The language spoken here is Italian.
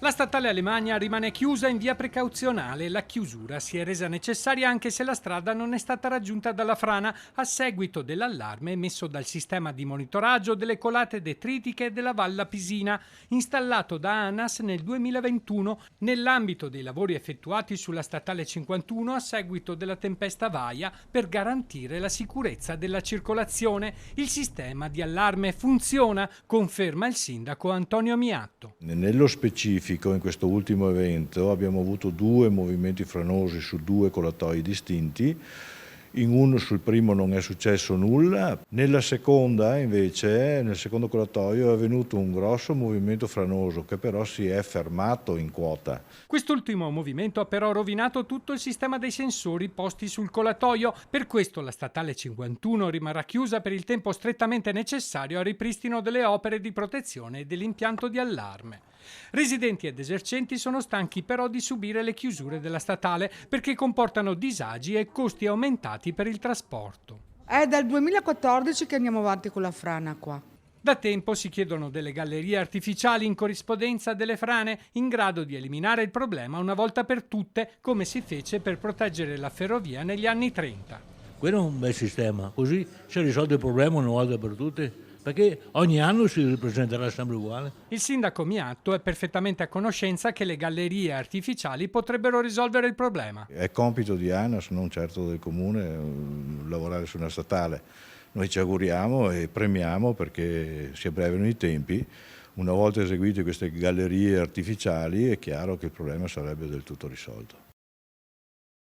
La statale Alemagna rimane chiusa in via precauzionale. La chiusura si è resa necessaria anche se la strada non è stata raggiunta dalla frana a seguito dell'allarme emesso dal sistema di monitoraggio delle colate detritiche della Valla Pisina, installato da ANAS nel 2021 nell'ambito dei lavori effettuati sulla statale 51 a seguito della tempesta Vaia per garantire la sicurezza della circolazione. Il sistema di allarme funziona, conferma il sindaco Antonio Miatto. Nello specifico, in questo ultimo evento abbiamo avuto 2 movimenti franosi su 2 colatoi distinti. Sul primo non è successo nulla, nella seconda invece, nel secondo colatoio è avvenuto un grosso movimento franoso che però si è fermato in quota. Quest'ultimo movimento ha però rovinato tutto il sistema dei sensori posti sul colatoio, per questo la statale 51 rimarrà chiusa per il tempo strettamente necessario al ripristino delle opere di protezione dell'impianto di allarme. Residenti ed esercenti sono stanchi però di subire le chiusure della statale perché comportano disagi e costi aumentati per il trasporto. È dal 2014 che andiamo avanti con la frana qua. Da tempo si chiedono delle gallerie artificiali in corrispondenza delle frane in grado di eliminare il problema una volta per tutte, come si fece per proteggere la ferrovia negli anni 30. Quello è un bel sistema, così si è risolto il problema una volta per tutte, perché ogni anno si ripresenterà sempre uguale. Il sindaco Miatto è perfettamente a conoscenza che le gallerie artificiali potrebbero risolvere il problema. È compito di ANAS, non certo del comune, lavorare su una statale. Noi ci auguriamo e premiamo perché si abbrevino i tempi. Una volta eseguite queste gallerie artificiali è chiaro che il problema sarebbe del tutto risolto.